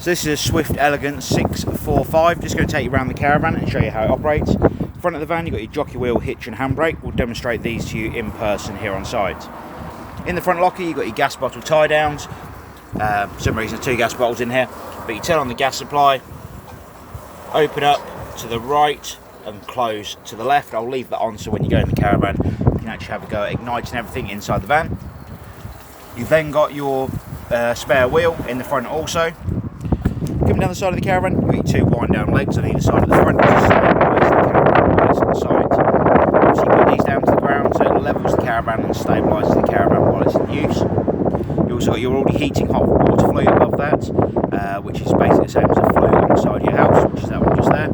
So this is a Swift Elegance 645. Just going to take you around the caravan and show you how it operates. Front of the van, you've got your jockey wheel, hitch and handbrake. We'll demonstrate these to you in person here on site. In the front locker, you've got your gas bottle tie downs. For some reason, 2 gas bottles in here. But you turn on the gas supply, open up to the right and close to the left. I'll leave that on so when you go in the caravan, you can actually have a go at igniting everything inside the van. You've then got your spare wheel in the front also. Coming down the side of the caravan, you've got your 2 wind down legs on either side of the front to stabilise the caravan while it's on site. Obviously you put these down to the ground so it levels the caravan and stabilises the caravan while it's in use. You also got your already heating hot water flute above that, which is basically the same as a flute on the side of your house, which is that one just there.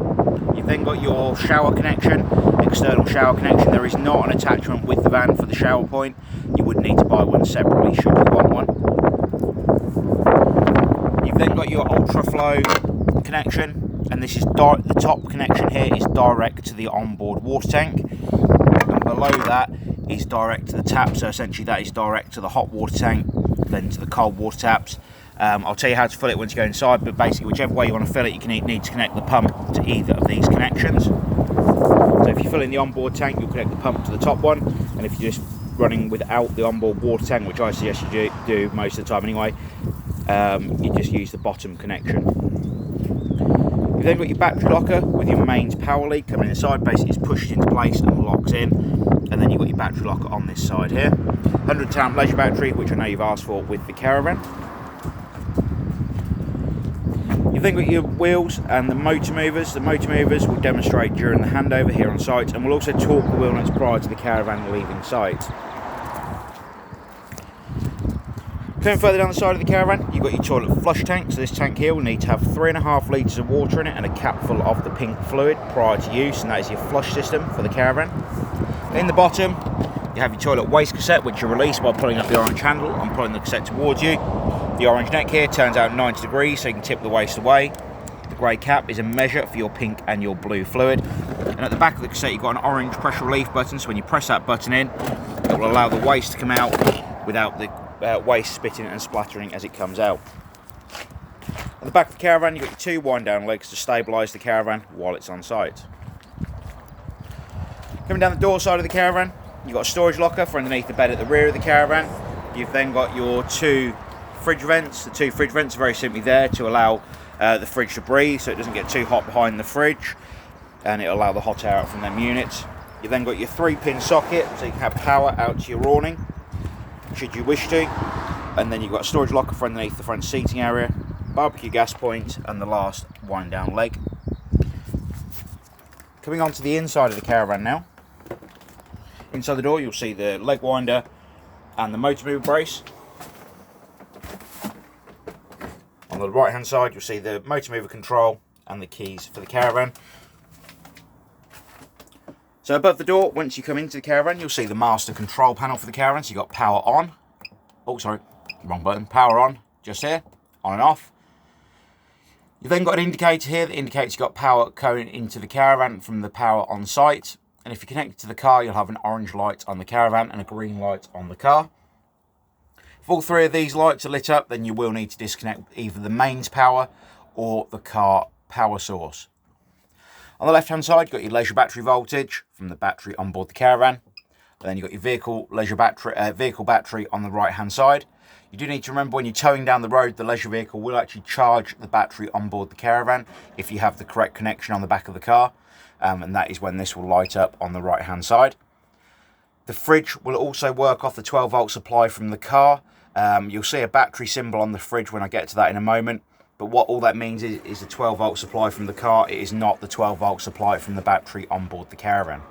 You've then got your shower connection, external shower connection. There is not an attachment with the van for the shower point. You would need to buy one separately should you want one. You've then got your ultra flow connection, and this is the top connection here is direct to the onboard water tank, and below that is direct to the tap. So essentially that is direct to the hot water tank, then to the cold water taps. I'll tell you how to fill it once you go inside, but basically whichever way you want to fill it, you need to connect the pump to either of these connections. So if you fill in the onboard tank, you'll connect the pump to the top one, and if you're just running without the onboard water tank, which I suggest you do most of the time anyway, you just use the bottom connection. You've then got your battery locker with your mains power lead coming inside. Basically it's pushed into place and locks in, and then you've got your battery locker on this side here. 100 amp leisure battery, which I know you've asked for with the caravan. You've then got your wheels and the motor movers. The motor movers will demonstrate during the handover here on site, and we'll also torque the wheel nuts prior to the caravan leaving site. Coming further down the side of the caravan, you've got your toilet flush tank. So this tank here will need to have 3.5 litres of water in it and a cap full of the pink fluid prior to use, and that is your flush system for the caravan. In the bottom, you have your toilet waste cassette, which you release by pulling up the orange handle and pulling the cassette towards you. The orange neck here turns out 90 degrees so you can tip the waste away. The grey cap is a measure for your pink and your blue fluid. And at the back of the cassette you've got an orange pressure relief button, so when you press that button in, it will allow the waste to come out without the waste spitting and splattering as it comes out. At the back of the caravan you've got your 2 wind down legs to stabilise the caravan while it's on site. Coming down the door side of the caravan, you've got a storage locker for underneath the bed at the rear of the caravan. You've then got your 2 fridge vents. The 2 fridge vents are very simply there to allow the fridge to breathe so it doesn't get too hot behind the fridge, and it'll allow the hot air out from them units. You've then got your 3-pin socket so you can have power out to your awning should you wish to, and then you've got a storage locker for underneath the front seating area, barbecue gas point, and the last wind down leg. Coming on to the inside of the caravan now. Inside the door you'll see the leg winder and the motor mover brace. On the right hand side you'll see the motor mover control and the keys for the caravan. So above the door, once you come into the caravan, you'll see the master control panel for the caravan. So you've got power on. Oh, sorry, wrong button. Power on, just here, on and off. You've then got an indicator here that indicates you've got power going into the caravan from the power on site. And if you connect it to the car, you'll have an orange light on the caravan and a green light on the car. If all 3 of these lights are lit up, then you will need to disconnect either the mains power or the car power source. On the left hand side, you've got your leisure battery voltage from the battery on board the caravan. And then you've got your vehicle battery on the right hand side. You do need to remember when you're towing down the road, the leisure vehicle will actually charge the battery on board the caravan if you have the correct connection on the back of the car. And that is when this will light up on the right hand side. The fridge will also work off the 12 volt supply from the car. You'll see a battery symbol on the fridge when I get to that in a moment. But what all that means is a 12 volt supply from the car. It is not the 12 volt supply from the battery on board the caravan.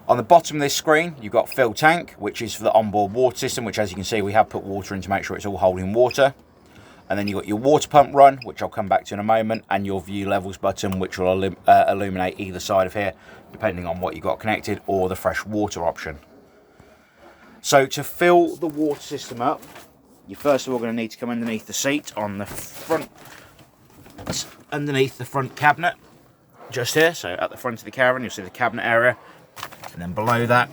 On the bottom of this screen, you've got fill tank, which is for the onboard water system, which as you can see, we have put water in to make sure it's all holding water. And then you've got your water pump run, which I'll come back to in a moment, and your view levels button, which will illuminate either side of here, depending on what you've got connected, or the fresh water option. So to fill the water system up, you're first of all going to need to come underneath the seat on the front, underneath the front cabinet, just here. So at the front of the caravan, you'll see the cabinet area, and then below that,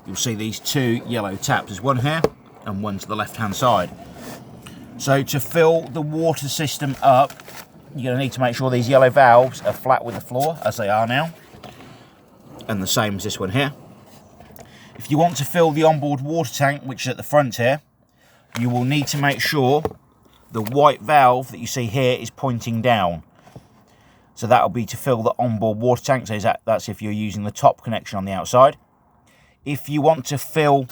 you'll see these 2 yellow taps. There's one here and one to the left-hand side. So to fill the water system up, you're going to need to make sure these yellow valves are flat with the floor, as they are now. And the same as this one here. If you want to fill the onboard water tank, which is at the front here, you will need to make sure the white valve that you see here is pointing down. So that'll be to fill the onboard water tank. So that's if you're using the top connection on the outside. If you want to fill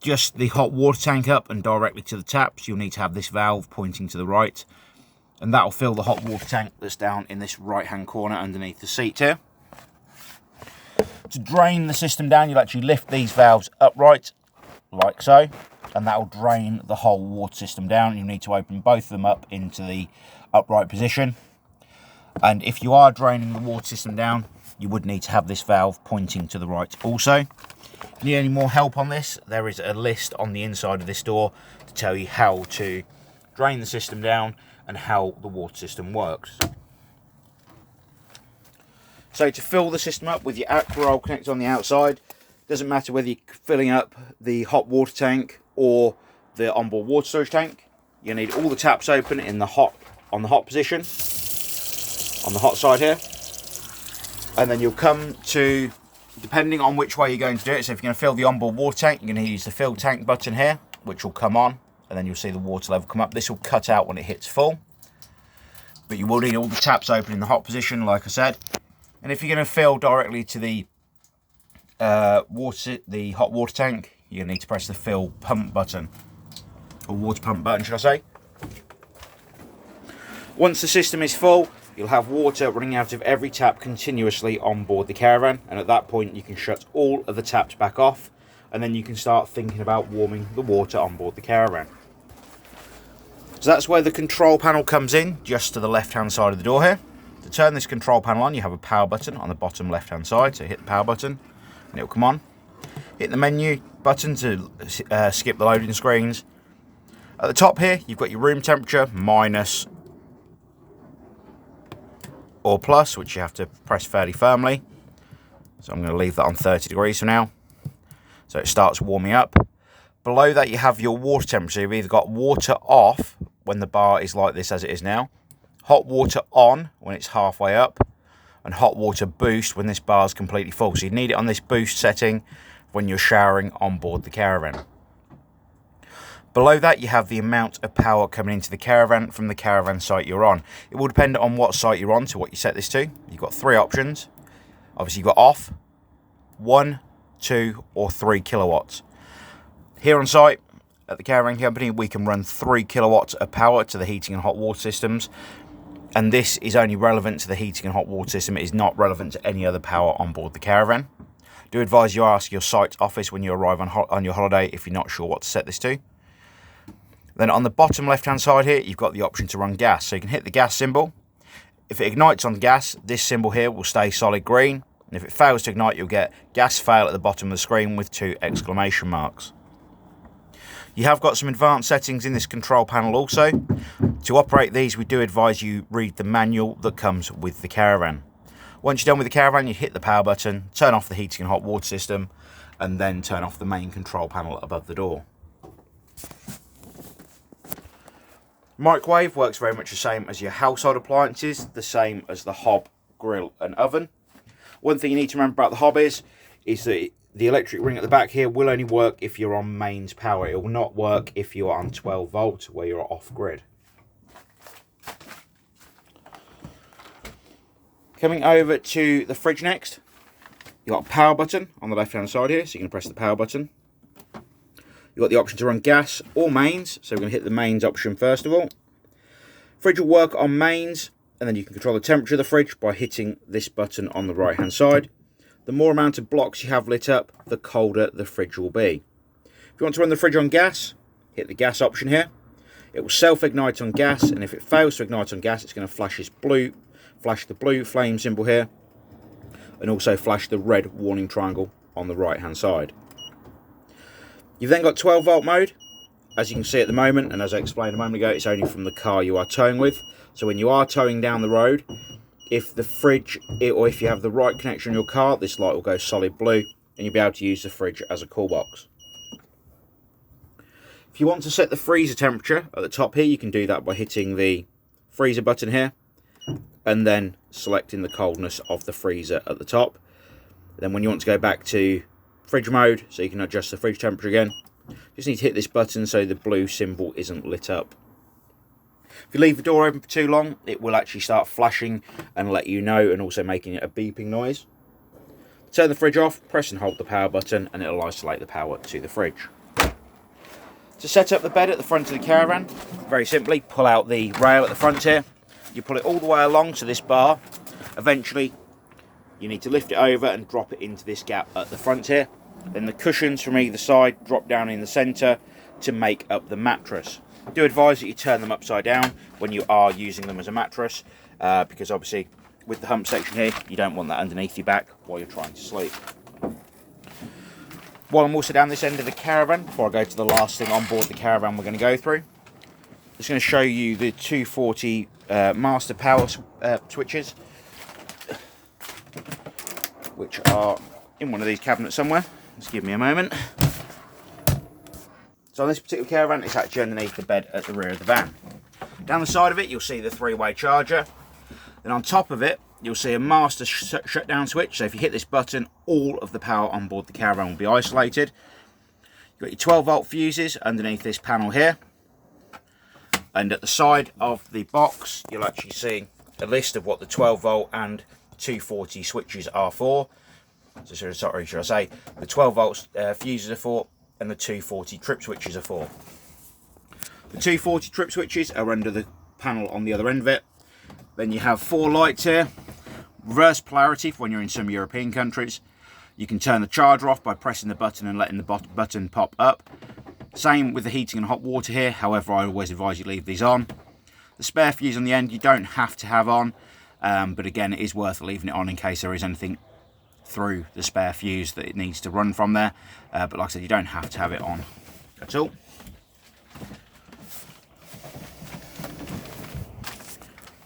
just the hot water tank up and directly to the taps, you'll need to have this valve pointing to the right. And that'll fill the hot water tank that's down in this right-hand corner underneath the seat here. To drain the system down, you'll actually lift these valves upright, like so, and that will drain the whole water system down. You need to open both of them up into the upright position. And if you are draining the water system down, you would need to have this valve pointing to the right also. If you need any more help on this, there is a list on the inside of this door to tell you how to drain the system down and how the water system works. So to fill the system up with your aqua roll connector on the outside, doesn't matter whether you're filling up the hot water tank or the onboard water storage tank, you need all the taps open in the on the hot position, on the hot side here. And then you'll come to, depending on which way you're going to do it, so if you're going to fill the onboard water tank, you're going to use the fill tank button here, which will come on, and then you'll see the water level come up. This will cut out when it hits full. But you will need all the taps open in the hot position, like I said. And if you're going to fill directly to the hot water tank, you're going to need to press the fill pump button, or water pump button, should I say. Once the system is full, you'll have water running out of every tap continuously on board the caravan, and at that point you can shut all of the taps back off, and then you can start thinking about warming the water on board the caravan. So that's where the control panel comes in, just to the left hand side of the door here. To turn this control panel on, you have a power button on the bottom left hand side, so hit the power button and it'll come on. Hit the menu button to skip the loading screens. At the top here, you've got your room temperature, minus or plus, which you have to press fairly firmly. So I'm going to leave that on 30 degrees for now. So it starts warming up. Below that you have your water temperature. You've either got water off when the bar is like this as it is now, hot water on when it's halfway up, and hot water boost when this bar is completely full. So you need it on this boost setting when you're showering on board the caravan. Below that you have the amount of power coming into the caravan from the caravan site you're on. It will depend on what site you're on to what you set this to. You've got three options. Obviously you've got off, 1, 2 or 3 kilowatts. Here on site at the caravan company we can run 3 kilowatts of power to the heating and hot water systems, and this is only relevant to the heating and hot water system. It is not relevant to any other power on board the caravan. Do advise you ask your site office when you arrive on your holiday if you're not sure what to set this to. Then on the bottom left hand side here you've got the option to run gas, so you can hit the gas symbol. If it ignites on gas, this symbol here will stay solid green, and if it fails to ignite you'll get gas fail at the bottom of the screen with 2 exclamation marks. You have got some advanced settings in this control panel also. To operate these we do advise you read the manual that comes with the caravan. Once you're done with the caravan you hit the power button, turn off the heating and hot water system, and then turn off the main control panel above the door. Microwave works very much the same as your household appliances, the same as the hob, grill and oven. One thing you need to remember about the hob is that the electric ring at the back here will only work if you're on mains power. It will not work if you're on 12 volt where you're off grid. Coming over to the fridge next, you've got a power button on the left hand side here, so you can press the power button. You've got the option to run gas or mains, so we're going to hit the mains option first of all. Fridge will work on mains, and then you can control the temperature of the fridge by hitting this button on the right hand side. The more amount of blocks you have lit up, the colder the fridge will be. If you want to run the fridge on gas, hit the gas option here. It will self-ignite on gas, and if it fails to ignite on gas, it's going to flash the blue flame symbol here, and also flash the red warning triangle on the right hand side. You've then got 12 volt mode. As you can see at the moment, and as I explained a moment ago, it's only from the car you are towing with. So when you are towing down the road, if the fridge, or if you have the right connection in your car, this light will go solid blue, and you'll be able to use the fridge as a cool box. If you want to set the freezer temperature at the top here, you can do that by hitting the freezer button here and then selecting the coldness of the freezer at the top. Then when you want to go back to fridge mode, so you can adjust the fridge temperature again, just need to hit this button so the blue symbol isn't lit up. If you leave the door open for too long, it will actually start flashing and let you know, and also making it a beeping noise. Turn the fridge off, press and hold the power button, and it'll isolate the power to the fridge. To set up the bed at the front of the caravan, very simply, pull out the rail at the front here. You pull it all the way along to this bar. Eventually, you need to lift it over and drop it into this gap at the front here. Then the cushions from either side drop down in the centre to make up the mattress. I do advise that you turn them upside down when you are using them as a mattress, because obviously with the hump section here, you don't want that underneath your back while you're trying to sleep. While I'm also down this end of the caravan, before I go to the last thing on board the caravan we're going to go through, I'm just going to show you the 240 master power switches, which are in one of these cabinets somewhere. Just give me a moment. So on this particular caravan, it's actually underneath the bed at the rear of the van. Down the side of it, you'll see the 3-way charger. Then on top of it, you'll see a master shutdown switch. So if you hit this button, all of the power on board the caravan will be isolated. You've got your 12-volt fuses underneath this panel here. And at the side of the box, you'll actually see a list of what the 12-volt and 240 switches are for. So sorry, should I say, the 12-volt fuses are for, and the 240 trip switches are for. The 240 trip switches are under the panel on the other end of it. Then you have 4 lights here. Reverse polarity for when you're in some European countries. You can turn the charger off by pressing the button and letting the button pop up. Same with the heating and hot water here, however I always advise you leave these on. The spare fuse on the end you don't have to have on, but again it is worth leaving it on in case there is anything through the spare fuse that it needs to run from there. But like I said, you don't have to have it on at all.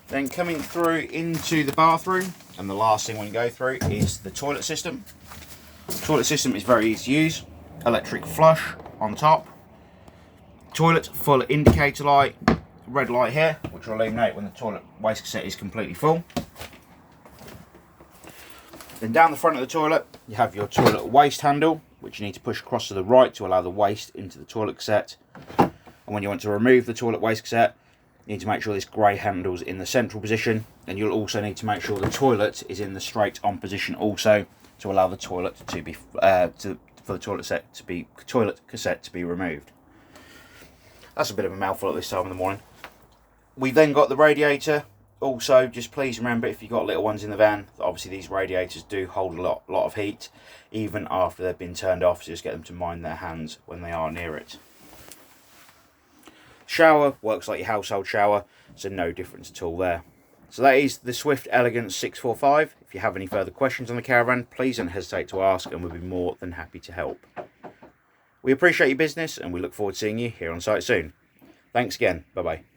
Then coming through into the bathroom, and the last thing we go through is the toilet system. The toilet system is very easy to use. Electric flush on top. Toilet full indicator light. Red light here, which will illuminate when the toilet waste cassette is completely full. Then down the front of the toilet, you have your toilet waste handle, which you need to push across to the right to allow the waste into the toilet cassette. And when you want to remove the toilet waste cassette, you need to make sure this grey handle's in the central position, and you'll also need to make sure the toilet is in the straight on position also to allow the toilet to be for the toilet cassette to be removed. That's a bit of a mouthful at this time of the morning. We've then got the radiator. Also, just please remember, if you've got little ones in the van, that obviously these radiators do hold a lot of heat even after they've been turned off, so just get them to mind their hands when they are near it. Shower works like your household shower, so no difference at all there. So that is the Swift Elegance 645. If you have any further questions on the caravan, please don't hesitate to ask, and we'll be more than happy to help. We appreciate your business, and we look forward to seeing you here on site soon. Thanks again. Bye bye.